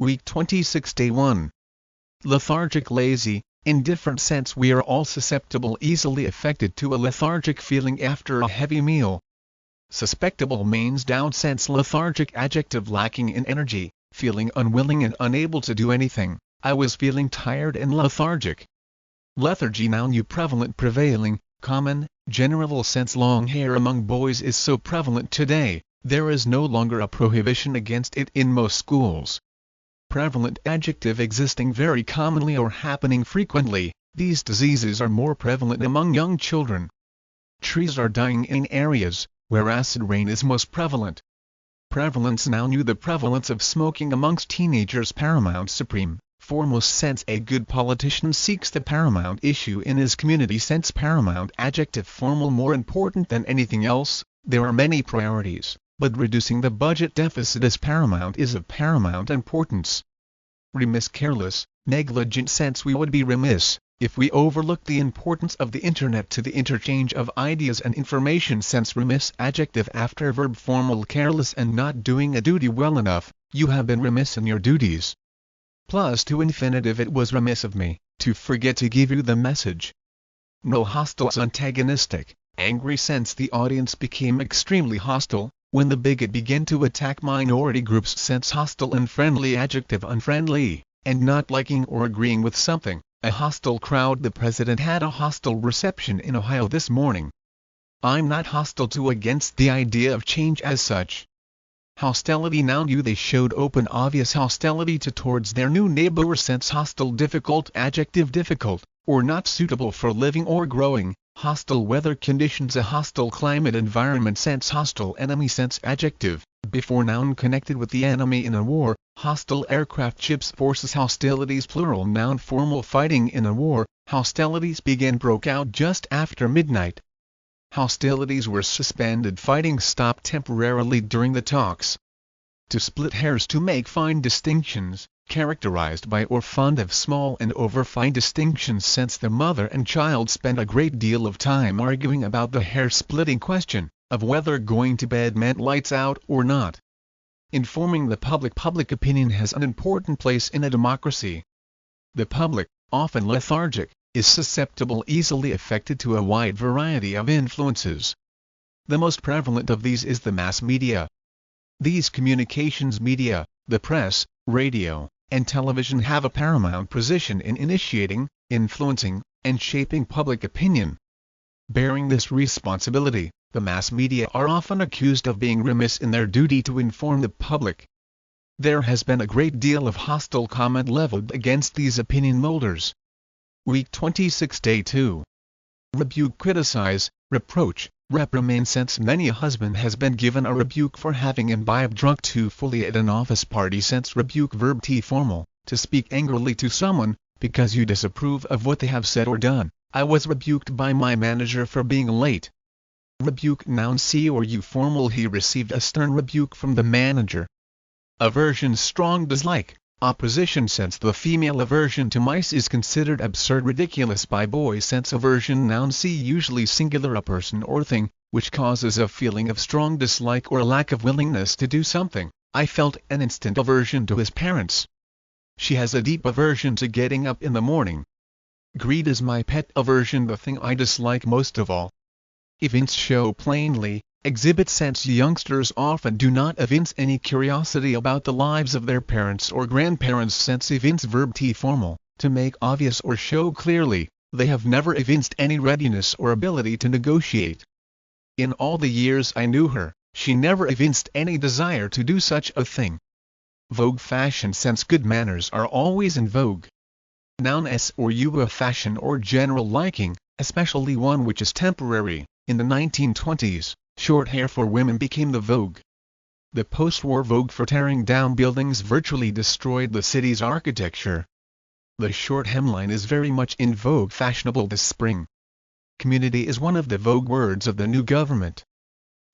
Week 26 Day 1. Lethargic, lazy, indifferent sense. We are all susceptible, easily affected to a lethargic feeling after a heavy meal. Susceptible means down sense. Lethargic adjective, lacking in energy, feeling unwilling and unable to do anything. I was feeling tired and lethargic. Lethargy, noun, you, prevalent, prevailing, common, general sense. Long hair among boys is so prevalent today, there is no longer a prohibition against it in most schools. Prevalent adjective, existing very commonly or happening frequently. These diseases are more prevalent among young children. Trees are dying in areas where acid rain is most prevalent. Prevalence, noun, you, the prevalence of smoking amongst teenagers. Paramount, supreme, foremost sense. A good politician seeks the paramount issue in his community. Sense, paramount adjective, formal, more important than anything else. There are many priorities, but reducing the budget deficit is of paramount importance. Remiss, careless, negligent sense. We would be remiss if we overlook the importance of the internet to the interchange of ideas and information. Sense, remiss adjective after verb, formal, careless and not doing a duty well enough. You have been remiss in your duties. Plus to infinitive, it was remiss of me to forget to give you the message. No, hostile, antagonistic, angry sense. The audience became extremely hostile when the bigot began to attack minority groups. Sense, hostile, unfriendly adjective, unfriendly, and not liking or agreeing with something. A hostile crowd. The president had a hostile reception in Ohio this morning. I'm not hostile to against the idea of change as such. Hostility, noun, you, they showed open obvious hostility towards their new neighbor. Sense, hostile, difficult adjective, difficult, or not suitable for living or growing. Hostile weather conditions, a hostile climate environment. Sense, hostile enemy. Sense, adjective, before noun, connected with the enemy in a war. Hostile aircraft, ships, forces. Hostilities, plural, noun, formal, fighting in a war. Hostilities broke out just after midnight. Hostilities were suspended. Fighting stopped temporarily during the talks. To split hairs, to make fine distinctions, characterized by or fond of small and over-fine distinctions. Sense, the mother and child spent a great deal of time arguing about the hair-splitting question of whether going to bed meant lights out or not. Informing the public opinion has an important place in a democracy. The public, often lethargic, is susceptible, easily affected to a wide variety of influences. The most prevalent of these is the mass media. These communications media, the press, radio, and television, have a paramount position in initiating, influencing, and shaping public opinion. Bearing this responsibility, the mass media are often accused of being remiss in their duty to inform the public. There has been a great deal of hostile comment leveled against these opinion molders. Week 26 Day 2. Rebuke, criticize, reproach, reprimand. Sense, many a husband has been given a rebuke for having imbibed drunk too fully at an office party. Sense, rebuke, verb T, formal, to speak angrily to someone because you disapprove of what they have said or done. I was rebuked by my manager for being late. Rebuke, noun, C or U, formal, he received a stern rebuke from the manager. Aversion, strong dislike, opposition. Sense, the female aversion to mice is considered absurd, ridiculous by boys. Sense, aversion, noun, C, usually singular, a person or thing, which causes a feeling of strong dislike or lack of willingness to do something. I felt an instant aversion to his parents. She has a deep aversion to getting up in the morning. Greed is my pet aversion, the thing I dislike most of all. Evince, show plainly, exhibit. Sense, youngsters often do not evince any curiosity about the lives of their parents or grandparents. Sense, evince, verb T, formal, to make obvious or show clearly. They have never evinced any readiness or ability to negotiate. In all the years I knew her, she never evinced any desire to do such a thing. Vogue, fashion. Sense, good manners are always in vogue. Noun, S or U, a fashion or general liking, especially one which is temporary. In the 1920s, short hair for women became the vogue. The post-war vogue for tearing down buildings virtually destroyed the city's architecture. The short hemline is very much in vogue, fashionable this spring. Community is one of the vogue words of the new government.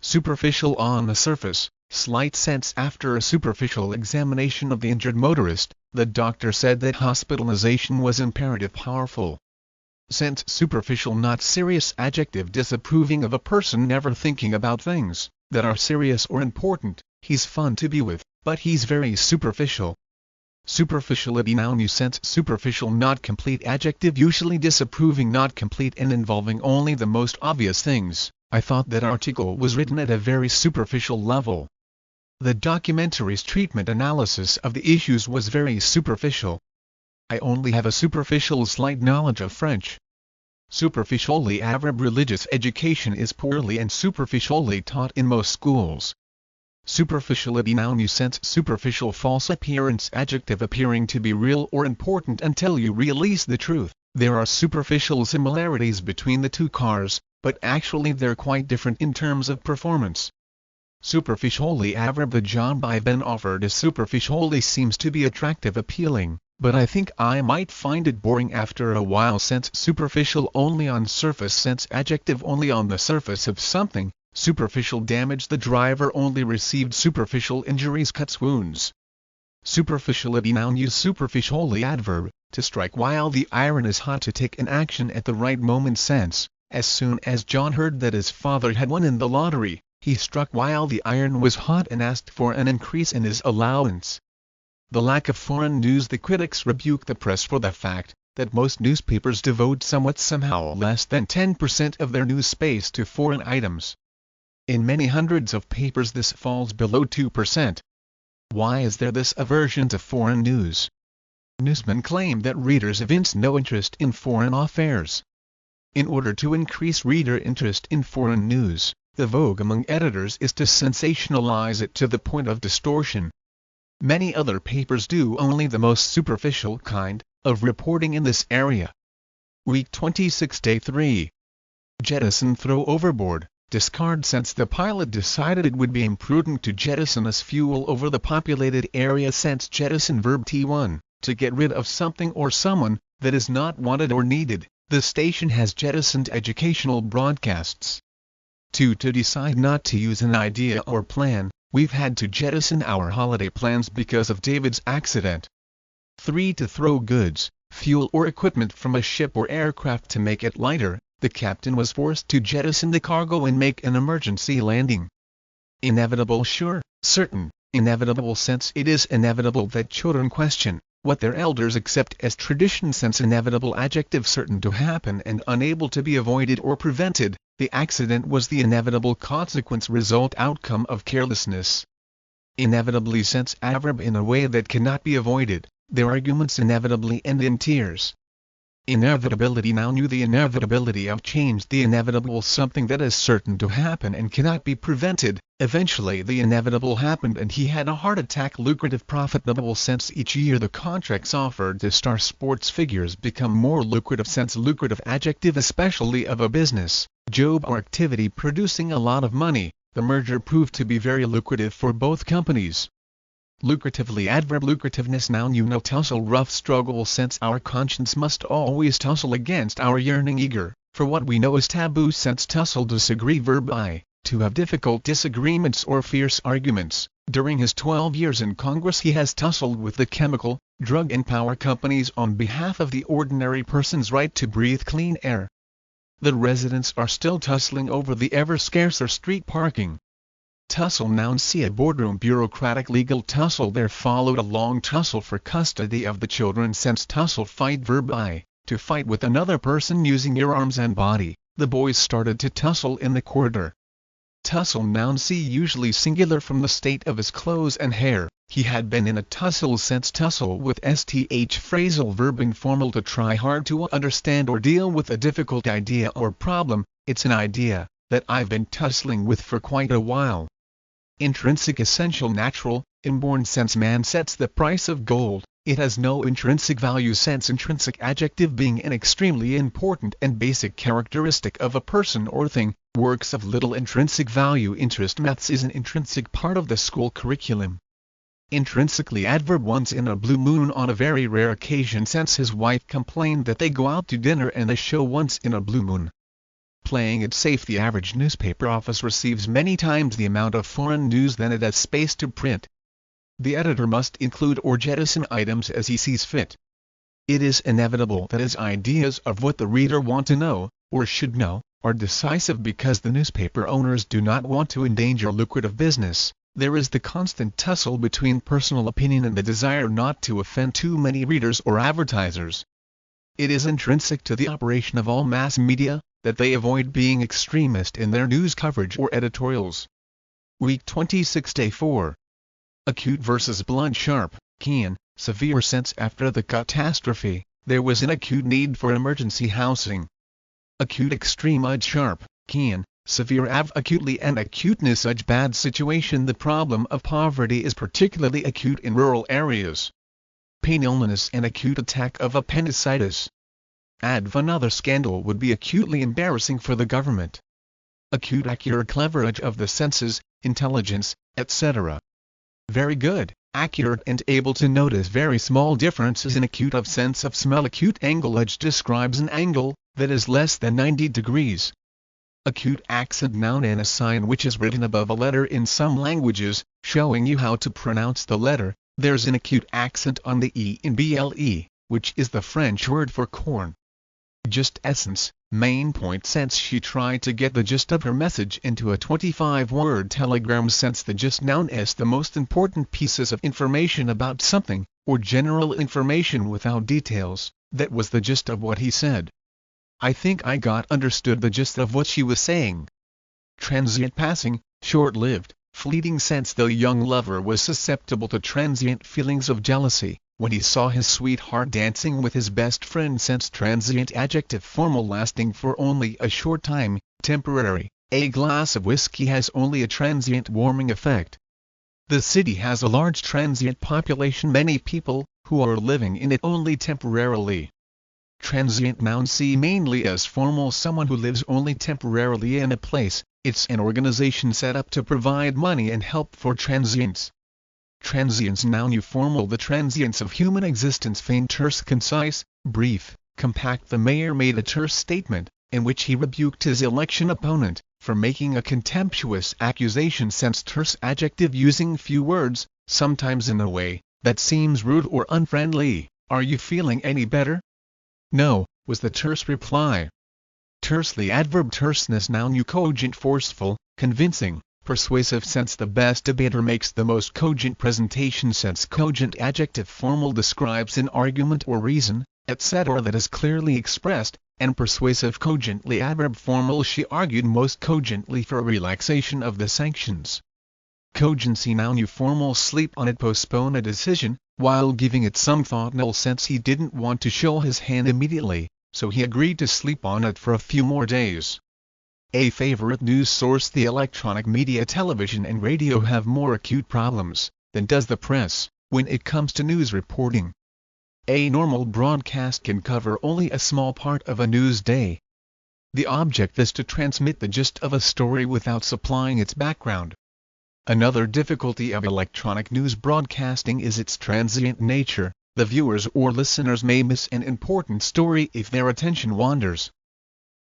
Superficial, on the surface, slight. Sense, after a superficial examination of the injured motorist, the doctor said that hospitalization was imperative. Powerful. Sense, superficial, not serious adjective, disapproving of a person never thinking about things that are serious or important. He's fun to be with, but he's very superficial. Superficiality, noun, use, sense. Superficial, not complete. Adjective, usually disapproving, not complete and involving only the most obvious things. I thought that article was written at a very superficial level. The documentary's treatment analysis of the issues was very superficial. I only have a superficial slight knowledge of French. Superficially, Arab religious education is poorly and superficially taught in most schools. Superficiality, noun, use, sense. Superficial, false appearance. Adjective, appearing to be real or important until you realize the truth. There are superficial similarities between the two cars, but actually they're quite different in terms of performance. Superficially Arab, the job I've been offered is superficially seems to be attractive, appealing, but I think I might find it boring after a while. Sense, superficial, only on surface. Sense, adjective, only on the surface of something. Superficial damage, the driver only received superficial injuries, cuts, wounds. Superficiality, noun, use. Superficially, adverb, to strike while the iron is hot, to take an action at the right moment. Sense, as soon as John heard that his father had won in the lottery, he struck while the iron was hot and asked for an increase in his allowance. The lack of foreign news. The critics rebuke the press for the fact that most newspapers devote somehow less than 10% of their news space to foreign items. In many hundreds of papers this falls below 2%. Why is there this aversion to foreign news? Newsmen claim that readers evince no interest in foreign affairs. In order to increase reader interest in foreign news, the vogue among editors is to sensationalize it to the point of distortion. Many other papers do only the most superficial kind of reporting in this area. Week 26, Day 3. Jettison, throw overboard, discard. Since the pilot decided it would be imprudent to jettison as fuel over the populated area. Since jettison, verb T1, to get rid of something or someone that is not wanted or needed. The station has jettisoned educational broadcasts. 2. To decide not to use an idea or plan. We've had to jettison our holiday plans because of David's accident. 3. To throw goods, fuel or equipment from a ship or aircraft to make it lighter. The captain was forced to jettison the cargo and make an emergency landing. Inevitable, sure, certain, inevitable. Sense, it is inevitable that children question what their elders accept as tradition. Sense, inevitable, adjective, certain to happen and unable to be avoided or prevented. The accident was the inevitable consequence, result, outcome of carelessness. Inevitably, sense, adverb, in a way that cannot be avoided. Their arguments inevitably end in tears. Inevitability, noun, the inevitability of change. The inevitable, something that is certain to happen and cannot be prevented. Eventually the inevitable happened and he had a heart attack. Lucrative, profitable. Sense, each year the contracts offered to star sports figures become more lucrative. Sense, lucrative, adjective, especially of a business, job or activity producing a lot of money. The merger proved to be very lucrative for both companies. Lucratively, adverb, lucrativeness, noun, tussle, rough, struggle. Sense, our conscience must always tussle against our yearning, eager for what we know is taboo. Sense, tussle, disagree, verb I, to have difficult disagreements or fierce arguments. During his 12 years in Congress he has tussled with the chemical, drug and power companies on behalf of the ordinary person's right to breathe clean air. The residents are still tussling over the ever scarcer street parking. Tussle, noun, see a boardroom, bureaucratic, legal tussle. There followed a long tussle for custody of the children. Sense, tussle, fight, verb I, to fight with another person using your arms and body. The boys started to tussle in the corridor. Tussle, noun, see, usually singular, from the state of his clothes and hair. He had been in a tussle. Sense, tussle with sth, phrasal verb, informal, to try hard to understand or deal with a difficult idea or problem. It's an idea that I've been tussling with for quite a while. Intrinsic, essential, natural, inborn. Sense, man sets the price of gold. It has no intrinsic value. Sense, intrinsic, adjective, being an extremely important and basic characteristic of a person or thing. Works of little intrinsic value. Interest, maths is an intrinsic part of the school curriculum. Intrinsically, adverb, once in a blue moon, on a very rare occasion. Sense, his wife complained that they go out to dinner and they show once in a blue moon. Playing it safe, the average newspaper office receives many times the amount of foreign news than it has space to print. The editor must include or jettison items as he sees fit. It is inevitable that his ideas of what the reader want to know, or should know, are decisive because the newspaper owners do not want to endanger lucrative business. There is the constant tussle between personal opinion and the desire not to offend too many readers or advertisers. It is intrinsic to the operation of all mass media that they avoid being extremist in their news coverage or editorials. Week 26 Day 4. Acute versus blunt. Sharp, keen, severe sense. After the catastrophe, there was an acute need for emergency housing. Acute extreme. Sharp, keen, severe. Acutely and acuteness. Bad situation. The problem of poverty is particularly acute in rural areas. Pain, illness and acute attack of appendicitis. Another scandal would be acutely embarrassing for the government. Acute, accurate, clever, edge of the senses, intelligence, etc. Very good, accurate and able to notice very small differences in acute of sense of smell. Acute angle. Edge describes an angle that is less than 90 degrees. Acute accent. Noun and a sign which is written above a letter in some languages, showing you how to pronounce the letter. There's an acute accent on the E in ble, which is the French word for corn. Just essence, main point. Sense. She tried to get the gist of her message into a 25-word telegram. Sense. The gist. Noun. The most important pieces of information about something, or general information without details. That was the gist of what he said. I think I understood the gist of what she was saying. Transient, passing, short-lived, fleeting. Sense. The young lover was susceptible to transient feelings of jealousy when he saw his sweetheart dancing with his best friend. Sense. Transient. Adjective. Formal, lasting for only a short time, temporary. A glass of whiskey has only a transient warming effect. The city has a large transient population. Many people, who are living in it only temporarily. Transient. Noun. See mainly as formal, someone who lives only temporarily in a place. It's an organization set up to provide money and help for transients. Transience. Noun. Formal. The transience of human existence. Faint, terse, concise, brief, compact. The mayor made a terse statement, in which he rebuked his election opponent for making a contemptuous accusation. Sense. Terse adjective, using few words, sometimes in a way that seems rude or unfriendly. Are you feeling any better? No, was the terse reply. Tersely. Adverb. Terseness. Noun. Cogent, forceful, convincing, persuasive. Sense. The best debater makes the most cogent presentation. Sense. Cogent. Adjective. Formal, describes an argument or reason, etc. that is clearly expressed, and persuasive. Cogently. Adverb. Formal. She argued most cogently for a relaxation of the sanctions. Cogency. Noun. Formal. Sleep on it, postpone a decision, while giving it some thought. Null. Sense. He didn't want to show his hand immediately, so he agreed to sleep on it for a few more days. A favorite news source. The electronic media, television and radio, have more acute problems than does the press when it comes to news reporting. A normal broadcast can cover only a small part of a news day. The object is to transmit the gist of a story without supplying its background. Another difficulty of electronic news broadcasting is its transient nature. The viewers or listeners may miss an important story if their attention wanders.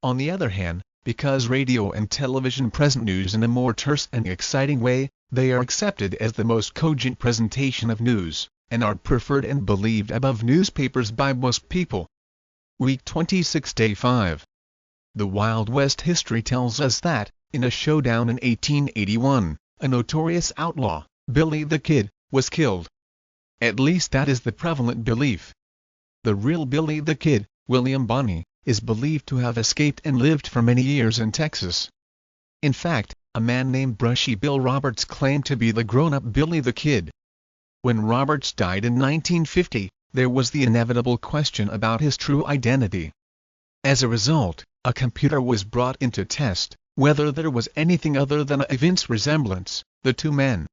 On the other hand, because radio and television present news in a more terse and exciting way, they are accepted as the most cogent presentation of news, and are preferred and believed above newspapers by most people. Week 26 Day 5. The Wild West. History tells us that, in a showdown in 1881, a notorious outlaw, Billy the Kid, was killed. At least that is the prevalent belief. The real Billy the Kid, William Bonney, is believed to have escaped and lived for many years in Texas. In fact, a man named Brushy Bill Roberts claimed to be the grown-up Billy the Kid. When Roberts died in 1950, there was the inevitable question about his true identity. As a result, a computer was brought in to test whether there was anything other than a evince resemblance. The two men,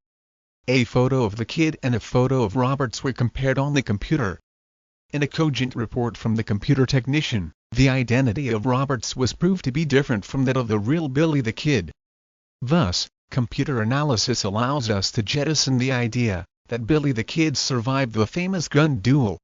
a photo of the Kid and a photo of Roberts, were compared on the computer. In a cogent report from the computer technician, the identity of Roberts was proved to be different from that of the real Billy the Kid. Thus, computer analysis allows us to jettison the idea that Billy the Kid survived the famous gun duel,